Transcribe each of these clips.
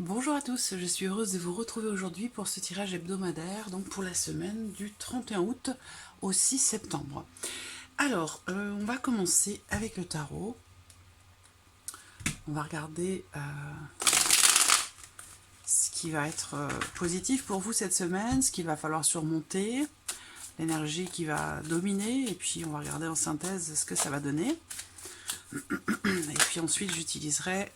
Bonjour à tous, je suis heureuse de vous retrouver aujourd'hui pour ce tirage hebdomadaire, donc pour la semaine du 31 août au 6 septembre. Alors, on va commencer avec le tarot. On va regarder ce qui va être positif pour vous cette semaine, ce qu'il va falloir surmonter, l'énergie qui va dominer, et puis on va regarder en synthèse ce que ça va donner. Et puis ensuite j'utiliserai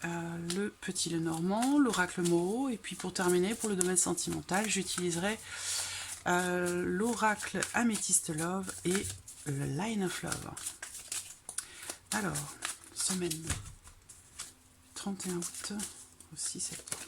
le petit Lenormand, l'oracle Moho, et puis pour terminer, pour le domaine sentimental, j'utiliserai l'oracle Amethyst Love et le Line of Love. Alors, semaine du 31 août au 6 septembre.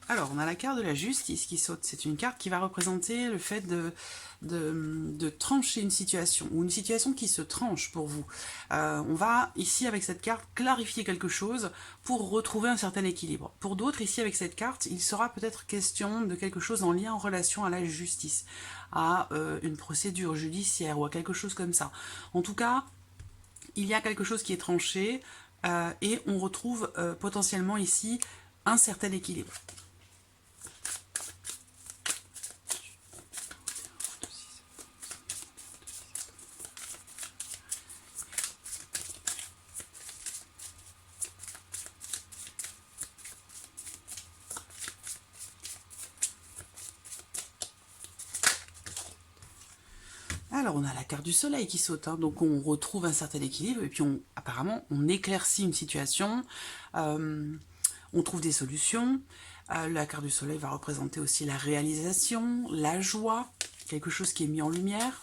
Alors, on a la carte de la justice qui saute. C'est une carte qui va représenter le fait de trancher une situation, ou une situation qui se tranche pour vous. On va, ici, avec cette carte, clarifier quelque chose pour retrouver un certain équilibre. Pour d'autres, ici, avec cette carte, il sera peut-être question de quelque chose en lien, en relation à la justice, à une procédure judiciaire, ou à quelque chose comme ça. En tout cas, il y a quelque chose qui est tranché, et on retrouve potentiellement ici un certain équilibre. Alors, on a la carte du soleil qui saute, hein, donc on retrouve un certain équilibre, et puis apparemment, on éclaircit une situation, on trouve des solutions. La carte du soleil va représenter aussi la réalisation, la joie, quelque chose qui est mis en lumière.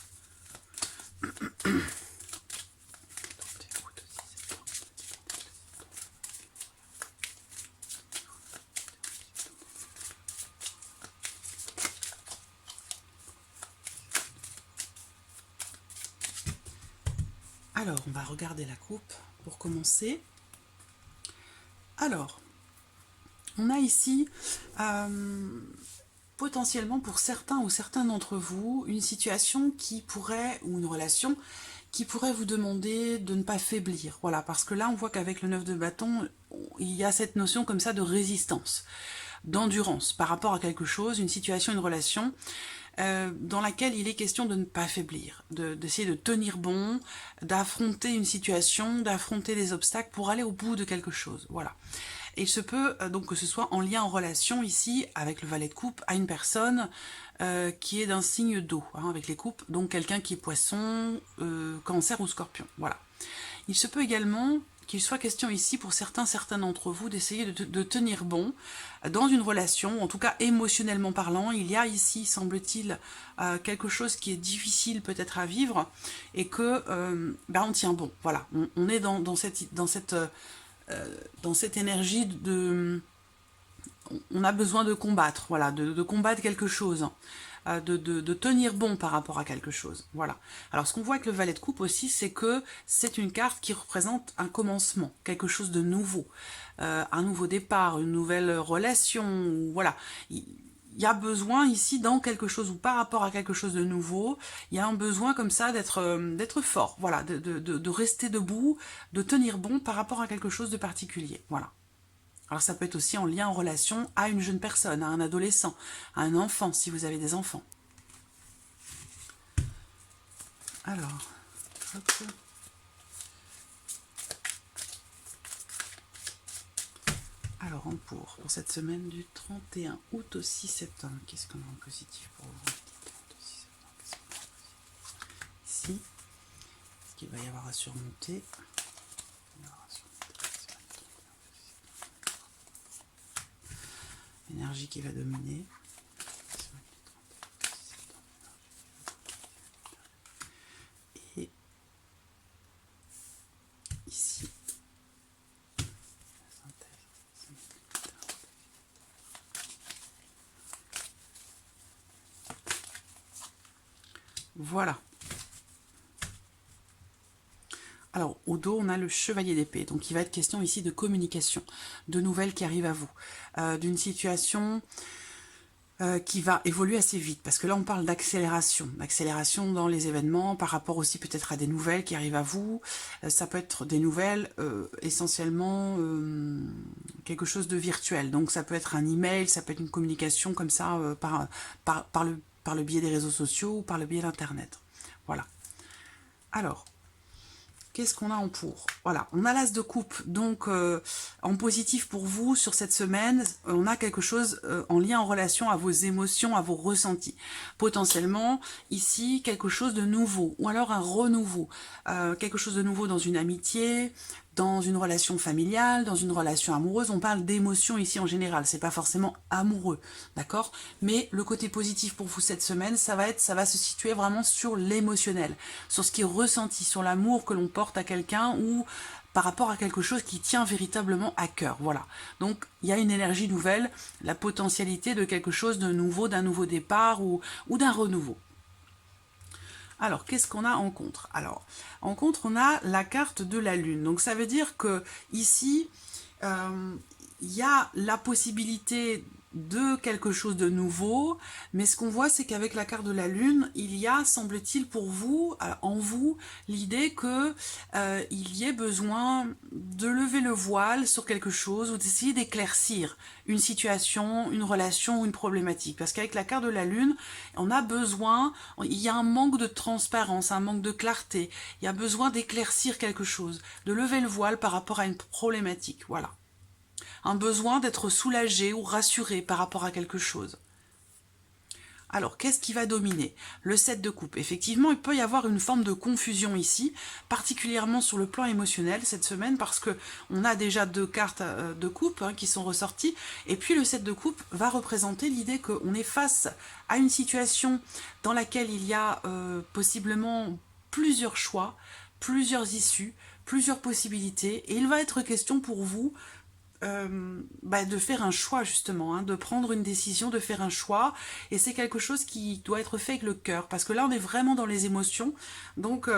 Alors, on va regarder la coupe pour commencer. Alors, on a ici, potentiellement pour certains ou certains d'entre vous, une situation qui pourrait, ou une relation, qui pourrait vous demander de ne pas faiblir. Voilà, parce que là, on voit qu'avec le 9 de bâton, il y a cette notion comme ça de résistance, d'endurance par rapport à quelque chose, une situation, une relation, dans laquelle il est question de ne pas faiblir, d'essayer de tenir bon, d'affronter une situation, d'affronter des obstacles pour aller au bout de quelque chose. Voilà. Et il se peut donc que ce soit en lien, en relation ici avec le valet de coupe à une personne qui est d'un signe d'eau, hein, avec les coupes, donc quelqu'un qui est poisson, cancer ou scorpion. Voilà. Il se peut également qu'il soit question ici pour certains d'entre vous d'essayer de tenir bon dans une relation, en tout cas émotionnellement parlant. Il y a ici, semble-t-il, quelque chose qui est difficile peut-être à vivre et que on tient bon. Voilà, on est dans cette énergie on a besoin de combattre, voilà, de combattre quelque chose, de tenir bon par rapport à quelque chose, voilà. Alors ce qu'on voit avec le valet de coupe aussi, c'est que c'est une carte qui représente un commencement, quelque chose de nouveau, un nouveau départ, une nouvelle relation, voilà. Il y a besoin ici dans quelque chose ou par rapport à quelque chose de nouveau, il y a un besoin comme ça d'être fort, voilà, de rester debout, de tenir bon par rapport à quelque chose de particulier, voilà. Alors ça peut être aussi en lien, en relation à une jeune personne, à un adolescent, à un enfant, si vous avez des enfants. Alors, hop. Alors pour cette semaine du 31 août au 6 septembre, qu'est-ce qu'on a en positif pour vous? Ici, ce qu'il va y avoir à surmonter. L'énergie qui va dominer. Et ici, la synthèse. Voilà. Alors, au dos, on a le chevalier d'épée. Donc, il va être question ici de communication, de nouvelles qui arrivent à vous, d'une situation qui va évoluer assez vite, parce que là on parle d'accélération dans les événements, par rapport aussi peut-être à des nouvelles qui arrivent à vous. Ça peut être des nouvelles essentiellement quelque chose de virtuel, donc ça peut être un email, ça peut être une communication comme ça par le biais des réseaux sociaux ou par le biais d'internet. Voilà. Alors, qu'est-ce qu'on a en pour? Voilà, on a l'as de coupe, donc en positif pour vous sur cette semaine, on a quelque chose en lien, en relation à vos émotions, à vos ressentis. Potentiellement, ici, quelque chose de nouveau, ou alors un renouveau. Quelque chose de nouveau dans une amitié, dans une relation familiale, dans une relation amoureuse. On parle d'émotions ici en général, c'est pas forcément amoureux, d'accord? Mais le côté positif pour vous cette semaine, ça va se situer vraiment sur l'émotionnel, sur ce qui est ressenti, sur l'amour que l'on porte à quelqu'un ou par rapport à quelque chose qui tient véritablement à cœur, voilà. Donc, il y a une énergie nouvelle, la potentialité de quelque chose de nouveau, d'un nouveau départ ou d'un renouveau. Alors, qu'est-ce qu'on a en contre? Alors, en contre, on a la carte de la Lune. Donc, ça veut dire que ici, il y a la possibilité de quelque chose de nouveau, mais ce qu'on voit, c'est qu'avec la carte de la Lune, il y a, semble-t-il, pour vous, en vous, l'idée que il y ait besoin de lever le voile sur quelque chose ou d'essayer d'éclaircir une situation, une relation ou une problématique. Parce qu'avec la carte de la Lune, on a besoin, il y a un manque de transparence, un manque de clarté, il y a besoin d'éclaircir quelque chose, de lever le voile par rapport à une problématique, voilà. Un besoin d'être soulagé ou rassuré par rapport à quelque chose. Alors, qu'est-ce qui va dominer? Le 7 de coupe. Effectivement, il peut y avoir une forme de confusion ici, particulièrement sur le plan émotionnel cette semaine, parce que on a déjà 2 cartes de coupe qui sont ressorties, et puis le 7 de coupe va représenter l'idée qu'on est face à une situation dans laquelle il y a possiblement plusieurs choix, plusieurs issues, plusieurs possibilités, et il va être question pour vous de faire un choix justement, de prendre une décision, de faire un choix, et c'est quelque chose qui doit être fait avec le cœur, parce que là on est vraiment dans les émotions, donc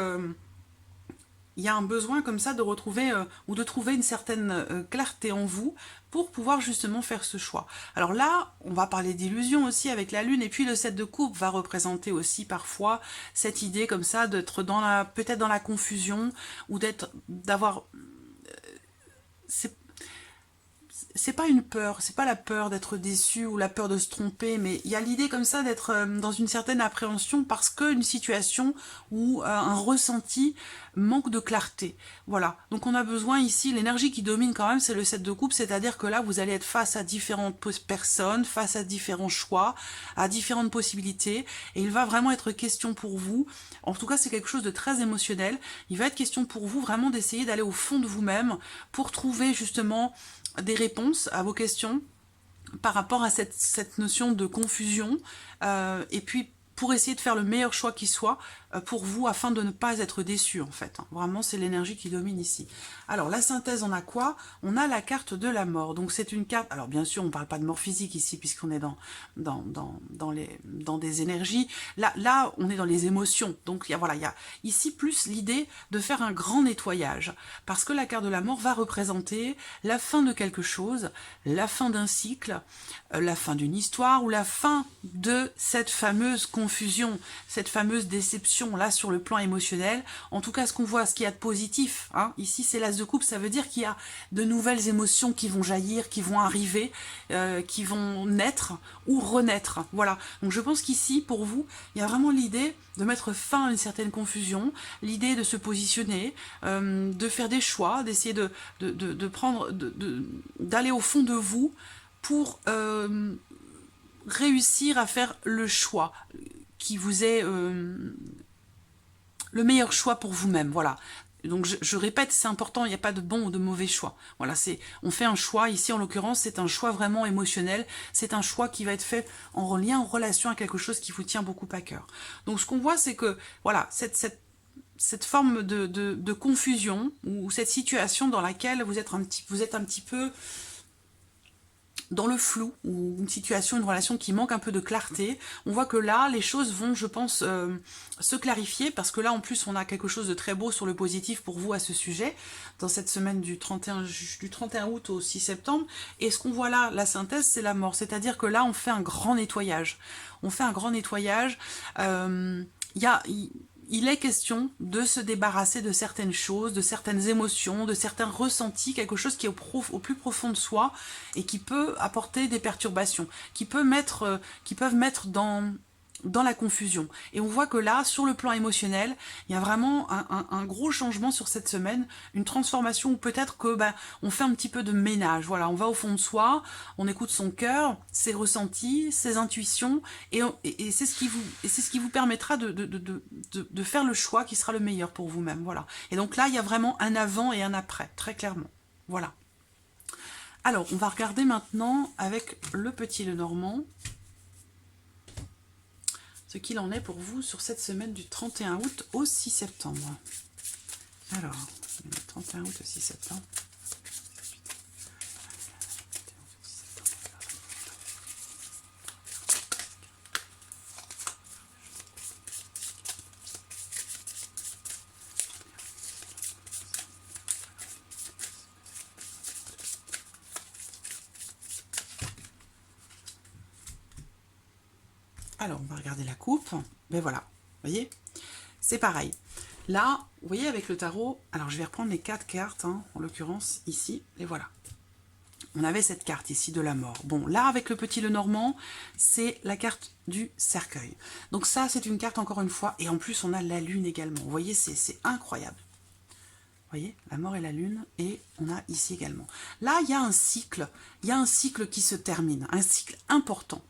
il y a un besoin comme ça de retrouver ou de trouver une certaine clarté en vous pour pouvoir justement faire ce choix. Alors là, on va parler d'illusion aussi avec la Lune, et puis le 7 de coupe va représenter aussi parfois cette idée comme ça d'être peut-être dans la confusion, ou d'avoir c'est pas une peur, c'est pas la peur d'être déçu ou la peur de se tromper, mais il y a l'idée comme ça d'être dans une certaine appréhension parce qu'une situation ou un ressenti manque de clarté. Voilà, donc on a besoin ici, l'énergie qui domine quand même, c'est le 7 de coupe, c'est-à-dire que là, vous allez être face à différentes personnes, face à différents choix, à différentes possibilités, et il va vraiment être question pour vous, en tout cas c'est quelque chose de très émotionnel, il va être question pour vous vraiment d'essayer d'aller au fond de vous-même pour trouver justement des réponses à vos questions par rapport à cette notion de confusion et puis pour essayer de faire le meilleur choix qui soit pour vous afin de ne pas être déçu en fait. Vraiment c'est l'énergie qui domine ici. Alors la synthèse on a quoi? On a la carte de la mort. Donc c'est une carte, alors bien sûr on ne parle pas de mort physique ici puisqu'on est dans des énergies. Là on est dans les émotions. Donc il y a ici plus l'idée de faire un grand nettoyage. Parce que la carte de la mort va représenter la fin de quelque chose, la fin d'un cycle, la fin d'une histoire ou la fin de cette fameuse confusion, cette fameuse déception là sur le plan émotionnel. En tout cas ce qu'on voit, ce qu'il y a de positif, ici c'est l'as de coupe, ça veut dire qu'il y a de nouvelles émotions qui vont jaillir, qui vont arriver, qui vont naître ou renaître, voilà. Donc je pense qu'ici pour vous, il y a vraiment l'idée de mettre fin à une certaine confusion, l'idée de se positionner, de faire des choix, d'essayer de prendre, d'aller au fond de vous pour réussir à faire le choix qui vous est le meilleur choix pour vous-même, voilà. Donc je répète, c'est important, il n'y a pas de bon ou de mauvais choix. Voilà, on fait un choix, ici en l'occurrence, c'est un choix vraiment émotionnel, c'est un choix qui va être fait en lien, en relation à quelque chose qui vous tient beaucoup à cœur. Donc ce qu'on voit, c'est que, voilà, cette forme de confusion, ou cette situation dans laquelle vous êtes un petit peu dans le flou, ou une situation, une relation qui manque un peu de clarté. On voit que là, les choses vont, je pense, se clarifier, parce que là, en plus, on a quelque chose de très beau sur le positif pour vous à ce sujet, dans cette semaine du 31 août au 6 septembre. Et ce qu'on voit là, la synthèse, c'est la mort. C'est-à-dire que là, on fait un grand nettoyage. On fait un grand nettoyage. Il est question de se débarrasser de certaines choses, de certaines émotions, de certains ressentis, quelque chose qui est au plus profond de soi et qui peut apporter des perturbations, qui peuvent mettre dans la confusion. Et on voit que là, sur le plan émotionnel, il y a vraiment un gros changement sur cette semaine, une transformation où peut-être que on fait un petit peu de ménage. Voilà, on va au fond de soi, on écoute son cœur, ses ressentis, ses intuitions, et c'est ce qui vous permettra de faire le choix qui sera le meilleur pour vous-même. Voilà. Et donc là, il y a vraiment un avant et un après, très clairement. Voilà. Alors, on va regarder maintenant avec le petit Lenormand ce qu'il en est pour vous sur cette semaine du 31 août au 6 septembre. Alors, le 31 août au 6 septembre. Alors, on va regarder la coupe. Ben voilà, vous voyez, c'est pareil. Là, vous voyez, avec le tarot, alors je vais reprendre les 4 cartes, hein, en l'occurrence, ici, et voilà. On avait cette carte ici de la mort. Bon, là, avec le petit Lenormand, c'est la carte du cercueil. Donc ça, c'est une carte, encore une fois, et en plus, on a la lune également. Vous voyez, c'est incroyable. Vous voyez, la mort et la lune, et on a ici également. Là, il y a un cycle qui se termine, un cycle important.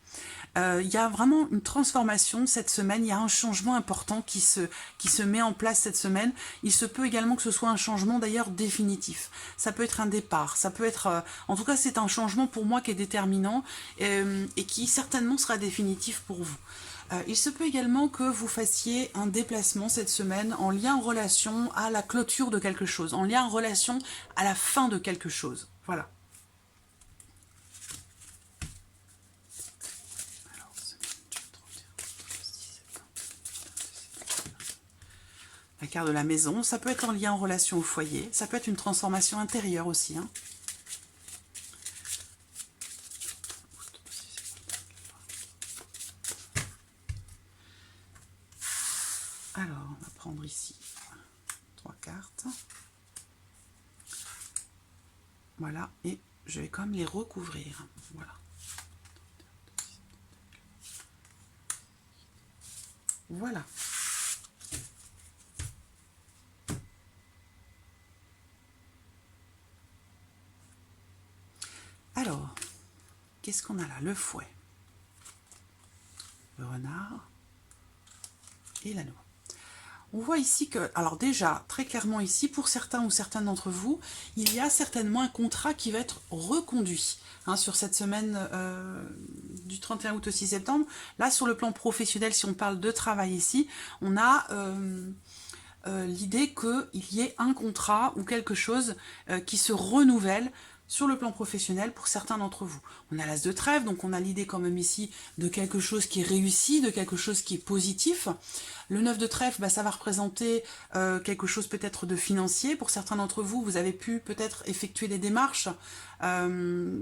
Il y a vraiment une transformation cette semaine, il y a un changement important qui se met en place cette semaine. Il se peut également que ce soit un changement d'ailleurs définitif. Ça peut être un départ, ça peut être... en tout cas, c'est un changement pour moi qui est déterminant et qui certainement sera définitif pour vous. Il se peut également que vous fassiez un déplacement cette semaine en lien en relation à la clôture de quelque chose, en lien en relation à la fin de quelque chose. Voilà. La carte de la maison, ça peut être en lien en relation au foyer, ça peut être une transformation intérieure aussi, hein. Alors, on va prendre ici 3 cartes. Voilà, et je vais quand même les recouvrir. Voilà. Voilà. Alors, qu'est-ce qu'on a là? Le fouet, le renard et l'anneau. On voit ici que, alors déjà, très clairement ici, pour certains ou certaines d'entre vous, il y a certainement un contrat qui va être reconduit, hein, sur cette semaine du 31 août au 6 septembre. Là, sur le plan professionnel, si on parle de travail ici, on a l'idée qu'il y ait un contrat ou quelque chose qui se renouvelle sur le plan professionnel pour certains d'entre vous. On a l'as de trèfle, donc on a l'idée quand même ici de quelque chose qui est réussi, de quelque chose qui est positif. Le 9 de trèfle, ça va représenter quelque chose peut-être de financier. Pour certains d'entre vous, vous avez pu peut-être effectuer des démarches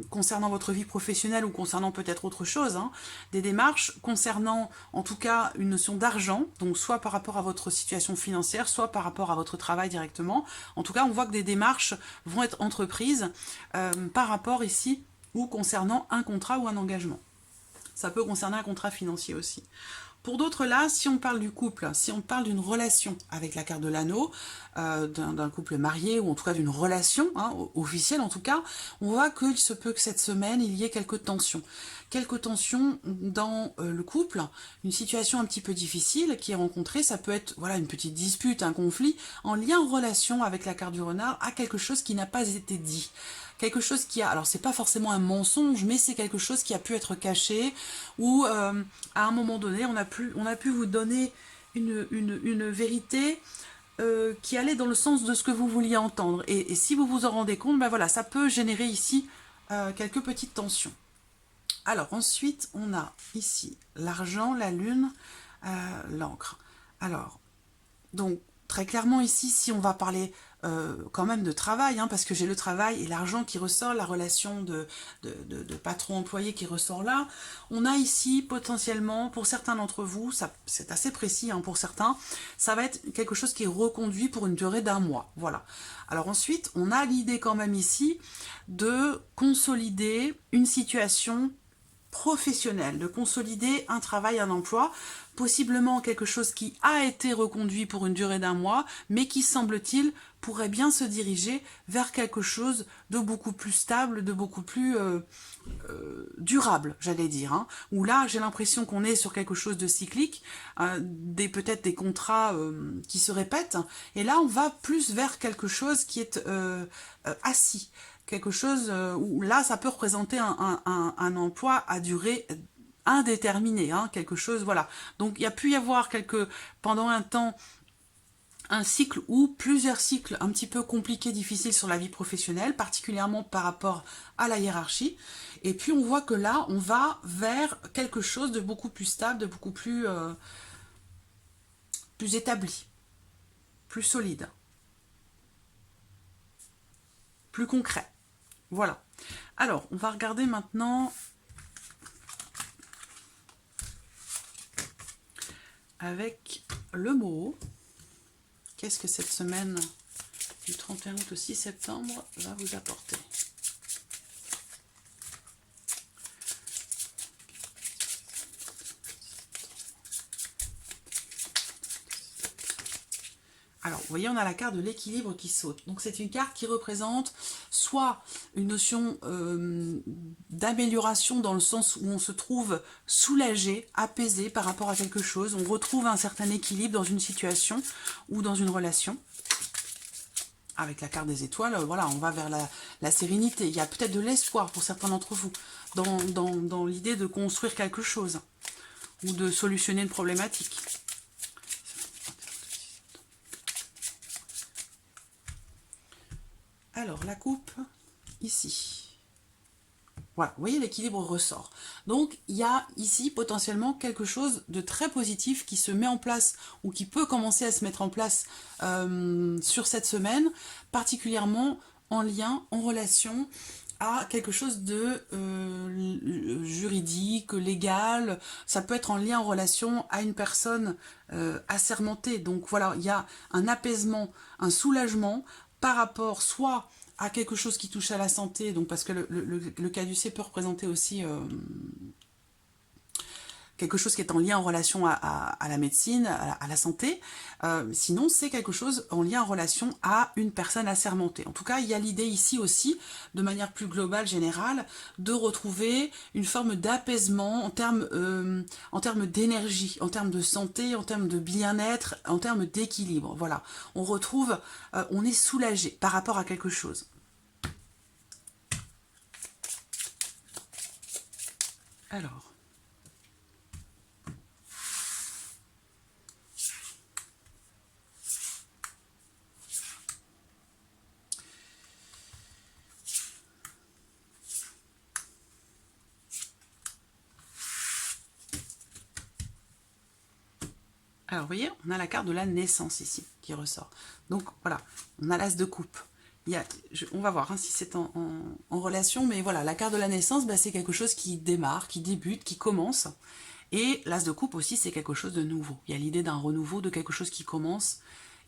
concernant votre vie professionnelle ou concernant peut-être autre chose, hein. Des démarches concernant en tout cas une notion d'argent, donc soit par rapport à votre situation financière, soit par rapport à votre travail directement. En tout cas, on voit que des démarches vont être entreprises par rapport ici ou concernant un contrat ou un engagement. Ça peut concerner un contrat financier aussi. Pour d'autres là, si on parle du couple, si on parle d'une relation avec la carte de l'anneau, d'un couple marié ou en tout cas d'une relation, hein, officielle en tout cas, on voit qu'il se peut que cette semaine il y ait quelques tensions. Quelques tensions dans le couple, une situation un petit peu difficile qui est rencontrée, ça peut être voilà une petite dispute, un conflit, en lien en relation avec la carte du renard à quelque chose qui n'a pas été dit. Quelque chose qui a, alors c'est pas forcément un mensonge, mais c'est quelque chose qui a pu être caché, ou à un moment donné, on a pu vous donner une vérité qui allait dans le sens de ce que vous vouliez entendre. Et si vous vous en rendez compte, voilà, ça peut générer ici quelques petites tensions. Alors ensuite, on a ici l'argent, la lune, l'encre. Alors, donc très clairement ici, si on va parler quand même de travail, hein, parce que j'ai le travail et l'argent qui ressort, la relation de patron-employé qui ressort là, on a ici potentiellement, pour certains d'entre vous, c'est assez précis hein, pour certains, ça va être quelque chose qui est reconduit pour une durée d'1 mois. Voilà. Alors ensuite, on a l'idée quand même ici de consolider une situation professionnel, de consolider un travail, un emploi, possiblement quelque chose qui a été reconduit pour une durée d'1 mois, mais qui, semble-t-il, pourrait bien se diriger vers quelque chose de beaucoup plus stable, de beaucoup plus durable, j'allais dire. Hein, où là, j'ai l'impression qu'on est sur quelque chose de cyclique, peut-être des contrats qui se répètent, et là, on va plus vers quelque chose qui est assis. Quelque chose où là, ça peut représenter un emploi à durée indéterminée, hein, quelque chose, voilà. Donc, il y a pu y avoir pendant un temps, un cycle ou plusieurs cycles un petit peu compliqués, difficiles sur la vie professionnelle, particulièrement par rapport à la hiérarchie. Et puis, on voit que là, on va vers quelque chose de beaucoup plus stable, de beaucoup plus établi, plus solide, plus concret. Voilà. Alors, on va regarder maintenant avec le mot. Qu'est-ce que cette semaine du 31 août au 6 septembre va vous apporter? Alors, vous voyez, on a la carte de l'équilibre qui saute. Donc, c'est une carte qui représente soit une notion d'amélioration dans le sens où on se trouve soulagé, apaisé par rapport à quelque chose. On retrouve un certain équilibre dans une situation ou dans une relation. Avec la carte des étoiles, voilà, on va vers la sérénité. Il y a peut-être de l'espoir pour certains d'entre vous dans l'idée de construire quelque chose ou de solutionner une problématique. Alors, la coupe, ici. Voilà, vous voyez, l'équilibre ressort. Donc, il y a ici potentiellement quelque chose de très positif qui se met en place ou qui peut commencer à se mettre en place sur cette semaine, particulièrement en lien, en relation à quelque chose de juridique, légal. Ça peut être en lien, en relation à une personne assermentée. Donc voilà, il y a un apaisement, un soulagement par rapport soit à quelque chose qui touche à la santé, donc parce que le caducée peut représenter aussi quelque chose qui est en lien, en relation à la médecine, à la santé. Sinon, c'est quelque chose en lien, en relation à une personne assermentée. En tout cas, il y a l'idée ici aussi, de manière plus globale, générale, de retrouver une forme d'apaisement en termes d'énergie, en termes de santé, en termes de bien-être, en termes d'équilibre. Voilà, on retrouve, on est soulagé par rapport à quelque chose. Alors, vous voyez, on a la carte de la naissance ici qui ressort. Donc voilà, on a l'as de coupe. On va voir hein, si c'est en relation, mais voilà, la carte de la naissance, bah, c'est quelque chose qui démarre, qui débute, qui commence. Et l'as de coupe aussi, c'est quelque chose de nouveau. Il y a l'idée d'un renouveau, de quelque chose qui commence,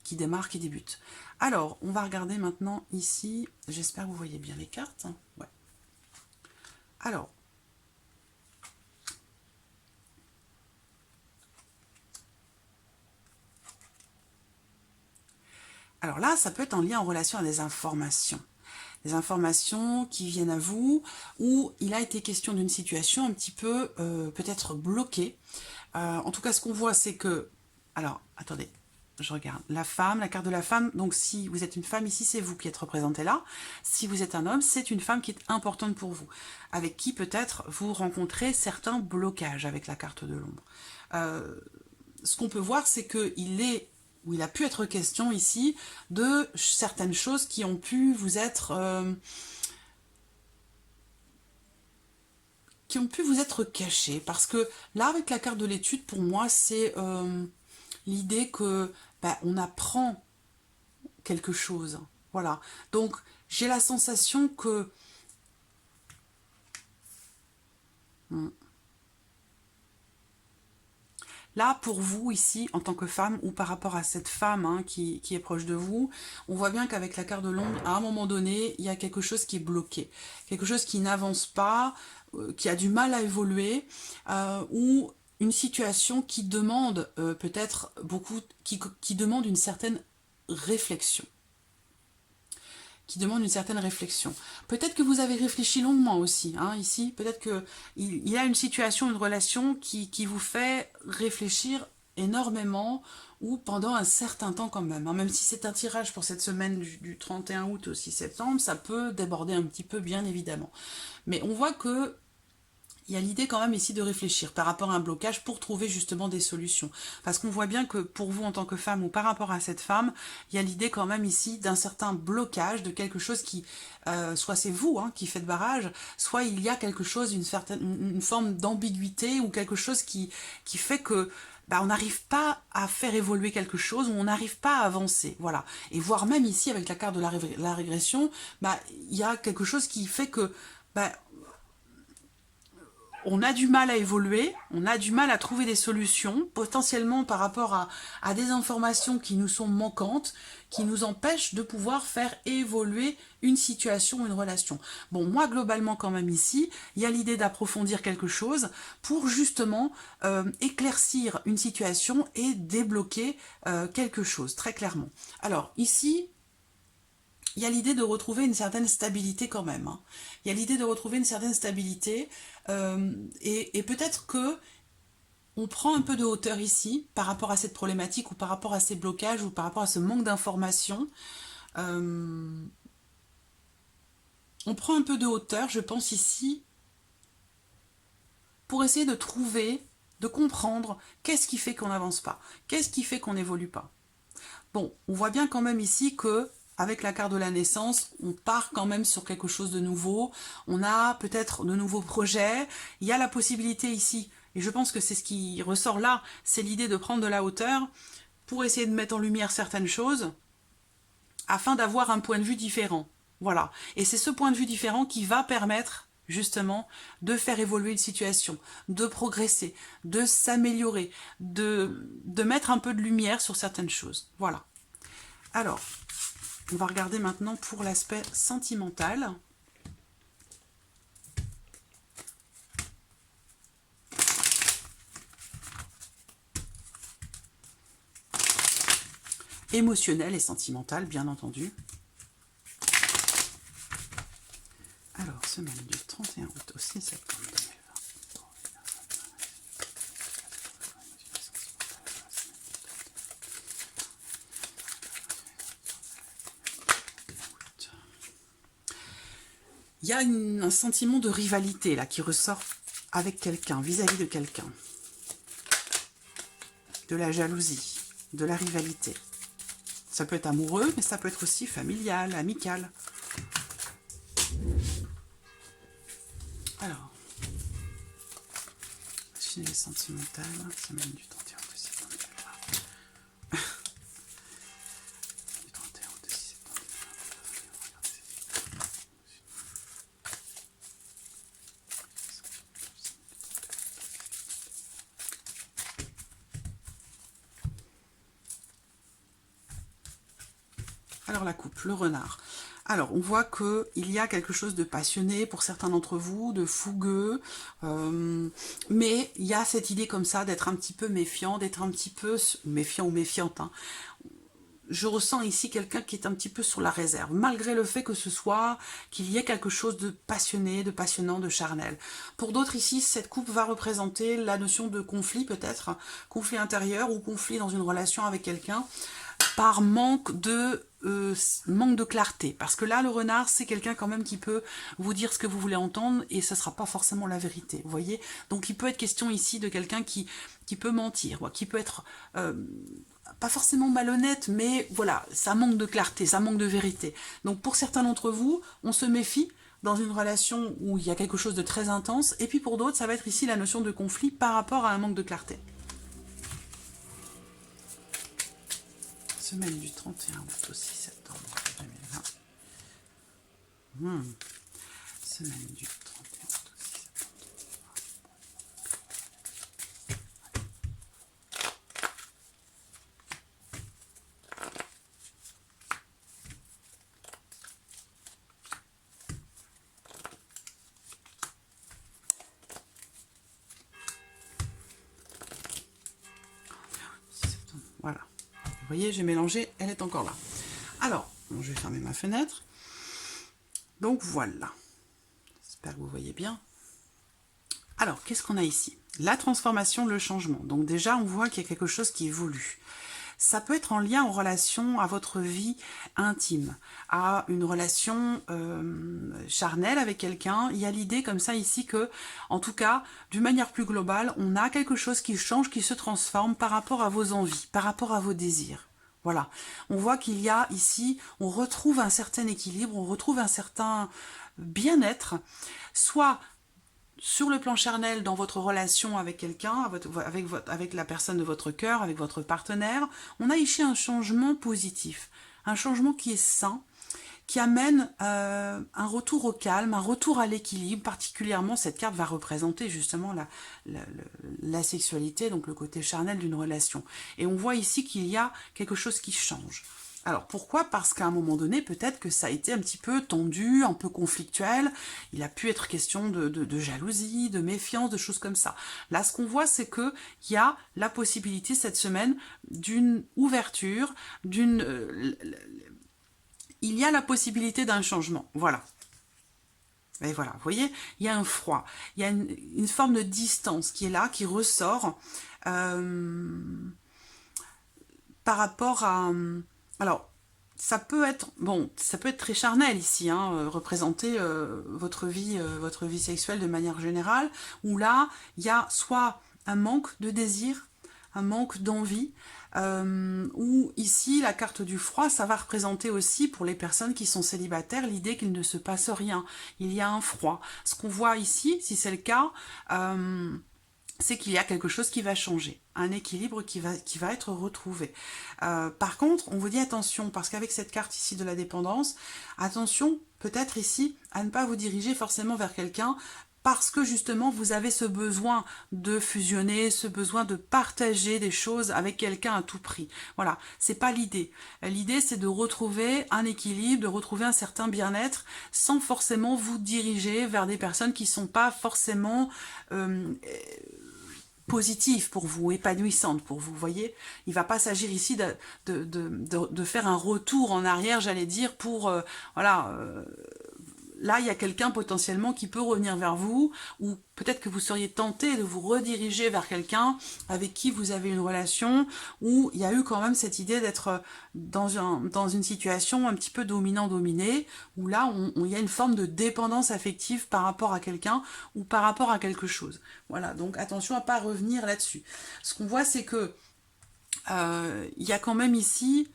qui démarre, qui débute. Alors, on va regarder maintenant ici. J'espère que vous voyez bien les cartes. Ouais. Alors, là, ça peut être en lien, en relation à des informations. Des informations qui viennent à vous, où il a été question d'une situation un petit peu peut-être bloquée. En tout cas, ce qu'on voit, c'est que... Alors, attendez, je regarde. La femme, la carte de la femme. Donc, si vous êtes une femme, ici, c'est vous qui êtes représenté là. Si vous êtes un homme, c'est une femme qui est importante pour vous. Avec qui, peut-être, vous rencontrez certains blocages avec la carte de l'ombre. Ce qu'on peut voir, c'est il a pu être question ici de certaines choses qui ont pu vous être... qui ont pu vous être cachés. Parce que là, avec la carte de l'étude, pour moi, c'est l'idée que on apprend quelque chose. Voilà. Donc, j'ai la sensation que... Là, pour vous, ici, en tant que femme, ou par rapport à cette femme hein, qui est proche de vous, on voit bien qu'avec la carte de l'ombre, à un moment donné, il y a quelque chose qui est bloqué. Quelque chose qui n'avance pas, qui a du mal à évoluer, ou une situation qui demande peut-être beaucoup, qui demande une certaine réflexion. Peut-être que vous avez réfléchi longuement aussi, hein, ici. Peut-être qu'il y a une situation, une relation qui vous fait réfléchir énormément ou pendant un certain temps quand même. Hein. Même si c'est un tirage pour cette semaine du 31 août au 6 septembre, ça peut déborder un petit peu, bien évidemment. Mais on voit que il y a l'idée quand même ici de réfléchir par rapport à un blocage pour trouver justement des solutions. Parce qu'on voit bien que pour vous en tant que femme ou par rapport à cette femme, il y a l'idée quand même ici d'un certain blocage, de quelque chose qui, soit c'est vous hein, qui faites barrage, soit il y a quelque chose, une forme d'ambiguïté ou quelque chose qui fait que on n'arrive pas à faire évoluer quelque chose, ou on n'arrive pas à avancer, voilà. Et voire même ici, avec la carte de la régression, il y a quelque chose qui fait que on a du mal à évoluer, on a du mal à trouver des solutions, potentiellement par rapport à des informations qui nous sont manquantes, qui nous empêchent de pouvoir faire évoluer une situation, une relation. Bon, moi, globalement, quand même ici, il y a l'idée d'approfondir quelque chose pour justement éclaircir une situation et débloquer quelque chose, très clairement. Alors, ici, il y a l'idée de retrouver une certaine stabilité quand même. Hein. Il y a l'idée de retrouver une certaine stabilité et peut-être que on prend un peu de hauteur ici par rapport à cette problématique ou par rapport à ces blocages ou par rapport à ce manque d'information. On prend un peu de hauteur, je pense ici, pour essayer de trouver, de comprendre qu'est-ce qui fait qu'on n'avance pas, qu'est-ce qui fait qu'on n'évolue pas. Bon, on voit bien quand même ici que avec la carte de la naissance, on part quand même sur quelque chose de nouveau. On a peut-être de nouveaux projets. Il y a la possibilité ici, et je pense que c'est ce qui ressort là, c'est l'idée de prendre de la hauteur pour essayer de mettre en lumière certaines choses afin d'avoir un point de vue différent. Voilà. Et c'est ce point de vue différent qui va permettre justement de faire évoluer une situation, de progresser, de s'améliorer, de mettre un peu de lumière sur certaines choses. Voilà. Alors, on va regarder maintenant pour l'aspect sentimental. Émotionnel et sentimental, bien entendu. Alors, semaine du 31 août au 6 septembre 2020. Il y a un sentiment de rivalité là qui ressort avec quelqu'un, vis-à-vis de quelqu'un. De la jalousie, de la rivalité. Ça peut être amoureux, mais ça peut être aussi familial, amical. Alors, finale sentimentale, semaine du 31 août 2020. Du 31 août 6 septembre 2020. Alors la coupe, le renard. Alors, on voit qu'il y a quelque chose de passionné pour certains d'entre vous, de fougueux, mais il y a cette idée comme ça d'être un petit peu méfiant, d'être un petit peu méfiant ou méfiante. Hein. Je ressens ici quelqu'un qui est un petit peu sur la réserve, malgré le fait que ce soit, qu'il y ait quelque chose de passionné, de passionnant, de charnel. Pour d'autres ici, cette coupe va représenter la notion de conflit peut-être, conflit intérieur ou conflit dans une relation avec quelqu'un, par manque de clarté. Parce que là, le renard, c'est quelqu'un quand même qui peut vous dire ce que vous voulez entendre et ça ne sera pas forcément la vérité. Vous voyez? Donc, il peut être question ici de quelqu'un qui peut mentir, qui peut être pas forcément malhonnête, mais voilà, ça manque de clarté, ça manque de vérité. Donc, pour certains d'entre vous, on se méfie dans une relation où il y a quelque chose de très intense, et puis pour d'autres, ça va être ici la notion de conflit par rapport à un manque de clarté. Semaine du 31 août au 6 septembre 2020. Semaine du 31 août au 6 septembre 2020. Voilà. Vous voyez, j'ai mélangé, elle est encore là. Alors, bon, je vais fermer ma fenêtre. Donc voilà. J'espère que vous voyez bien. Alors, qu'est-ce qu'on a ici? La transformation, le changement. Donc déjà, on voit qu'il y a quelque chose qui évolue. Ça peut être en lien en relation à votre vie intime, à une relation charnelle avec quelqu'un. Il y a l'idée comme ça ici que, en tout cas, d'une manière plus globale, on a quelque chose qui change, qui se transforme par rapport à vos envies, par rapport à vos désirs. Voilà, on voit qu'il y a ici, on retrouve un certain équilibre, on retrouve un certain bien-être, soit sur le plan charnel, dans votre relation avec quelqu'un, avec la personne de votre cœur, avec votre partenaire, on a ici un changement positif, un changement qui est sain, qui amène un retour au calme, un retour à l'équilibre. Particulièrement, cette carte va représenter justement la sexualité, donc le côté charnel d'une relation. Et on voit ici qu'il y a quelque chose qui change. Alors pourquoi? Parce qu'à un moment donné, peut-être que ça a été un petit peu tendu, un peu conflictuel. Il a pu être question de jalousie, de méfiance, de choses comme ça. Là, ce qu'on voit, c'est qu'il y a la possibilité cette semaine d'une ouverture, il y a la possibilité d'un changement. Voilà. Et voilà, vous voyez, il y a un froid, il y a une forme de distance qui est là, qui ressort par rapport à... Alors, ça peut être très charnel ici, hein, représenter votre vie sexuelle de manière générale, où là, il y a soit un manque de désir, un manque d'envie, ou ici, la carte du froid, ça va représenter aussi, pour les personnes qui sont célibataires, l'idée qu'il ne se passe rien. Il y a un froid. Ce qu'on voit ici, si c'est le cas, c'est qu'il y a quelque chose qui va changer, un équilibre qui va être retrouvé. Par contre, on vous dit attention, parce qu'avec cette carte ici de la dépendance, attention peut-être ici à ne pas vous diriger forcément vers quelqu'un, parce que justement vous avez ce besoin de fusionner, ce besoin de partager des choses avec quelqu'un à tout prix. Voilà, c'est pas l'idée. L'idée, c'est de retrouver un équilibre, de retrouver un certain bien-être, sans forcément vous diriger vers des personnes qui sont pas forcément positive pour vous, épanouissante pour vous, voyez. Il ne va pas s'agir ici de faire un retour en arrière, j'allais dire, pour, voilà, là, il y a quelqu'un potentiellement qui peut revenir vers vous, ou peut-être que vous seriez tenté de vous rediriger vers quelqu'un avec qui vous avez une relation, où il y a eu quand même cette idée d'être dans une situation un petit peu dominant-dominé, où là, il y a une forme de dépendance affective par rapport à quelqu'un ou par rapport à quelque chose. Voilà, donc attention à ne pas revenir là-dessus. Ce qu'on voit, c'est que il y a quand même ici...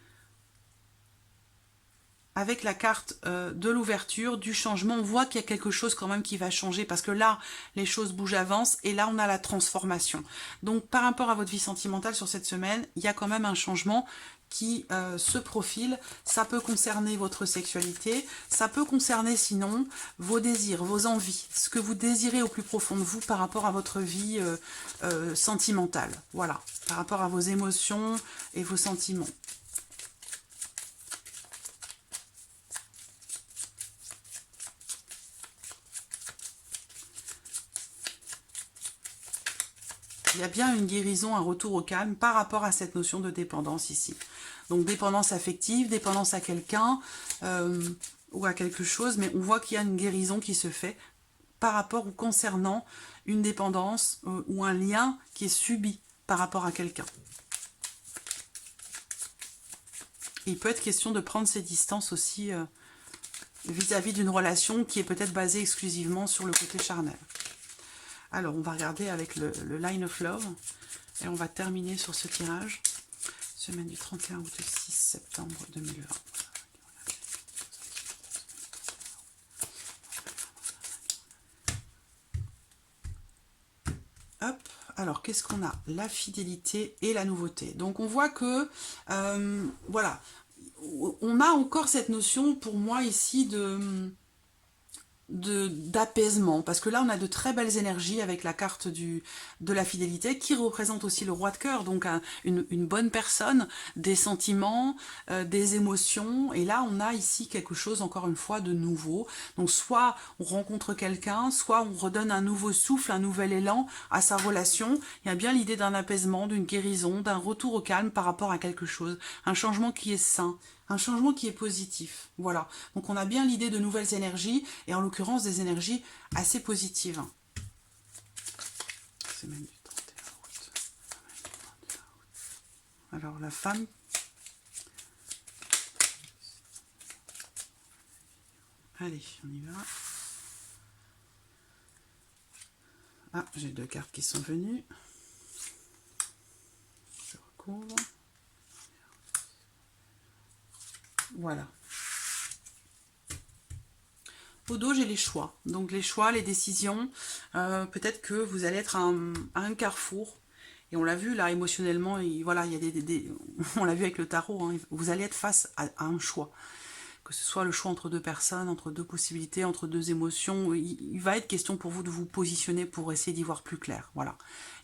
avec la carte de l'ouverture, du changement, on voit qu'il y a quelque chose quand même qui va changer, parce que là, les choses bougent, avancent, et là, on a la transformation. Donc, par rapport à votre vie sentimentale sur cette semaine, il y a quand même un changement qui se profile. Ça peut concerner votre sexualité, ça peut concerner sinon vos désirs, vos envies, ce que vous désirez au plus profond de vous par rapport à votre vie sentimentale. Voilà, par rapport à vos émotions et vos sentiments. Il y a bien une guérison, un retour au calme par rapport à cette notion de dépendance ici. Donc dépendance affective, dépendance à quelqu'un ou à quelque chose, mais on voit qu'il y a une guérison qui se fait par rapport ou concernant une dépendance ou un lien qui est subi par rapport à quelqu'un. Il peut être question de prendre ses distances aussi vis-à-vis d'une relation qui est peut-être basée exclusivement sur le côté charnel. Alors, on va regarder avec le Line of Love et on va terminer sur ce tirage. Semaine du 31 août au 6 septembre 2020. Alors, qu'est-ce qu'on a? La fidélité et la nouveauté. Donc, on voit que, voilà, on a encore cette notion, pour moi, ici, d'apaisement, parce que là on a de très belles énergies avec la carte de la fidélité qui représente aussi le roi de cœur, donc une bonne personne, des sentiments, des émotions, et là on a ici quelque chose encore une fois de nouveau. Donc soit on rencontre quelqu'un, soit on redonne un nouveau souffle, un nouvel élan à sa relation. Il y a bien l'idée d'un apaisement, d'une guérison, d'un retour au calme par rapport à quelque chose, un changement qui est sain, un changement qui est positif. Voilà. Donc on a bien l'idée de nouvelles énergies, et en l'occurrence des énergies assez positives. Semaine du 31 août. Alors la femme. Allez, on y va. Ah, j'ai deux cartes qui sont venues. Je recouvre. Voilà. Au dos, j'ai les choix. Donc les choix, les décisions. Peut-être que vous allez être à un carrefour. Et on l'a vu là émotionnellement. Voilà, il y a on l'a vu avec le tarot. Hein, vous allez être face à un choix. Que ce soit le choix entre deux personnes, entre deux possibilités, entre deux émotions. Il va être question pour vous de vous positionner pour essayer d'y voir plus clair. Voilà.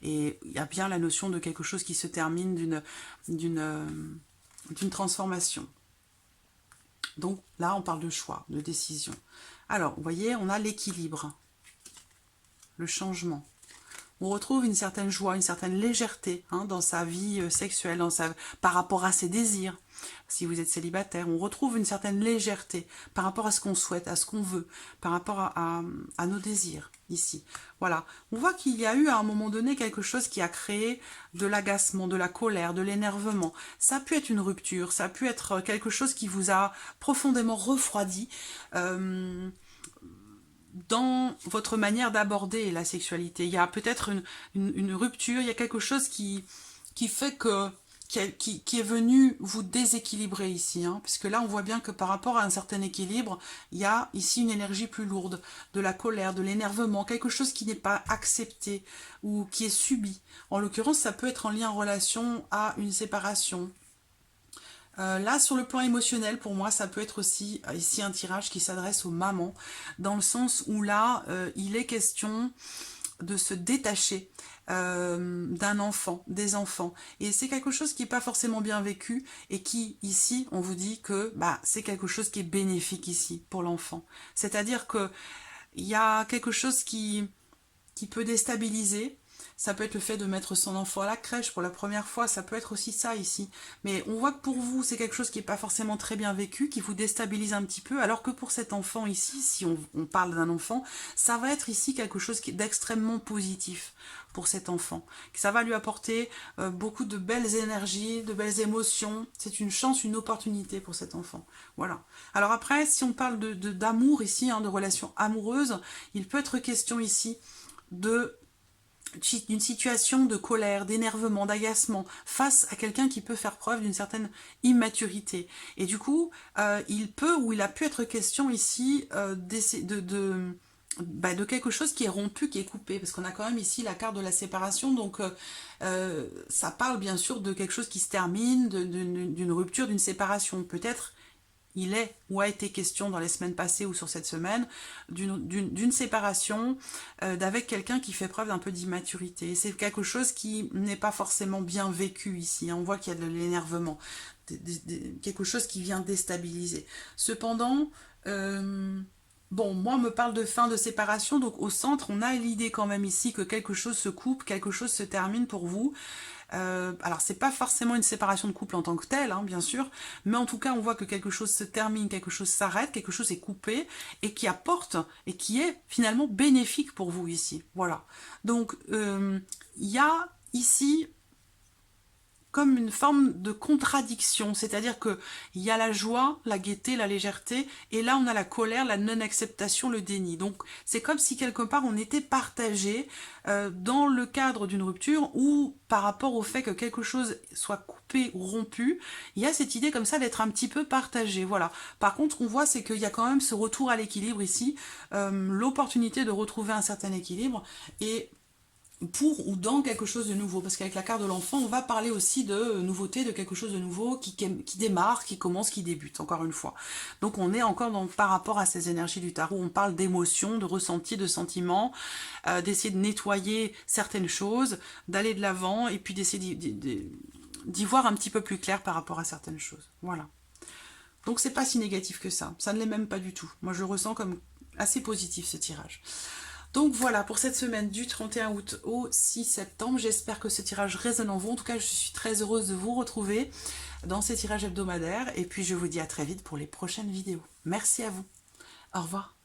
Et il y a bien la notion de quelque chose qui se termine d'une transformation. Donc là, on parle de choix, de décision. Alors, vous voyez, on a l'équilibre, le changement. On retrouve une certaine joie, une certaine légèreté hein, dans sa vie sexuelle, par rapport à ses désirs. Si vous êtes célibataire, on retrouve une certaine légèreté par rapport à ce qu'on souhaite, à ce qu'on veut, par rapport à nos désirs, ici. Voilà. On voit qu'il y a eu à un moment donné quelque chose qui a créé de l'agacement, de la colère, de l'énervement. Ça a pu être une rupture, ça a pu être quelque chose qui vous a profondément refroidi. Dans votre manière d'aborder la sexualité. Il y a peut-être une rupture, il y a quelque chose qui fait que qui est venu vous déséquilibrer ici, hein, puisque là on voit bien que par rapport à un certain équilibre, il y a ici une énergie plus lourde, de la colère, de l'énervement, quelque chose qui n'est pas accepté ou qui est subi. En l'occurrence, ça peut être en lien en relation à une séparation. Là, sur le plan émotionnel, pour moi, ça peut être aussi ici un tirage qui s'adresse aux mamans, dans le sens où là, il est question de se détacher d'un enfant, des enfants. Et c'est quelque chose qui n'est pas forcément bien vécu et qui, ici, on vous dit que c'est quelque chose qui est bénéfique ici pour l'enfant. C'est-à-dire que il y a quelque chose qui peut déstabiliser. Ça peut être le fait de mettre son enfant à la crèche pour la première fois, ça peut être aussi ça ici. Mais on voit que pour vous, c'est quelque chose qui n'est pas forcément très bien vécu, qui vous déstabilise un petit peu, alors que pour cet enfant ici, si on parle d'un enfant, ça va être ici quelque chose d'extrêmement positif pour cet enfant. Ça va lui apporter beaucoup de belles énergies, de belles émotions. C'est une chance, une opportunité pour cet enfant. Voilà. Alors après, si on parle d'amour ici, hein, de relations amoureuses, il peut être question ici d'une situation de colère, d'énervement, d'agacement face à quelqu'un qui peut faire preuve d'une certaine immaturité. Et du coup, il peut ou il a pu être question ici de quelque chose qui est rompu, qui est coupé, parce qu'on a quand même ici la carte de la séparation, donc ça parle bien sûr de quelque chose qui se termine, d'une rupture, d'une séparation. Peut-être il est ou a été question dans les semaines passées ou sur cette semaine d'une séparation d'avec quelqu'un qui fait preuve d'un peu d'immaturité. C'est quelque chose qui n'est pas forcément bien vécu ici. On voit qu'il y a de l'énervement, quelque chose qui vient déstabiliser. Cependant, bon, moi, on me parle de fin de séparation, donc au centre, on a l'idée quand même ici que quelque chose se coupe, quelque chose se termine pour vous. Alors c'est pas forcément une séparation de couple en tant que telle, hein, bien sûr, mais en tout cas on voit que quelque chose se termine, quelque chose s'arrête, quelque chose est coupé et qui apporte et qui est finalement bénéfique pour vous ici. Voilà. Donc il y a ici comme une forme de contradiction, c'est-à-dire que il y a la joie, la gaieté, la légèreté, et là on a la colère, la non-acceptation, le déni. Donc c'est comme si quelque part on était partagé dans le cadre d'une rupture ou par rapport au fait que quelque chose soit coupé ou rompu, il y a cette idée comme ça d'être un petit peu partagé. Voilà. Par contre, ce qu'on voit, c'est qu'il y a quand même ce retour à l'équilibre ici, l'opportunité de retrouver un certain équilibre et pour ou dans quelque chose de nouveau. Parce qu'avec la carte de l'enfant, on va parler aussi de nouveauté, de quelque chose de nouveau qui démarre, qui commence, qui débute, encore une fois. Donc on est encore par rapport à ces énergies du tarot, on parle d'émotions, de ressentis, de sentiments, d'essayer de nettoyer certaines choses, d'aller de l'avant, et puis d'essayer d'y voir un petit peu plus clair par rapport à certaines choses. Voilà. Donc c'est pas si négatif que ça ne l'est même pas du tout. Moi je le ressens comme assez positif ce tirage. Donc voilà pour cette semaine du 31 août au 6 septembre. J'espère que ce tirage résonne en vous. En tout cas, je suis très heureuse de vous retrouver dans ces tirages hebdomadaires. Et puis je vous dis à très vite pour les prochaines vidéos. Merci à vous. Au revoir.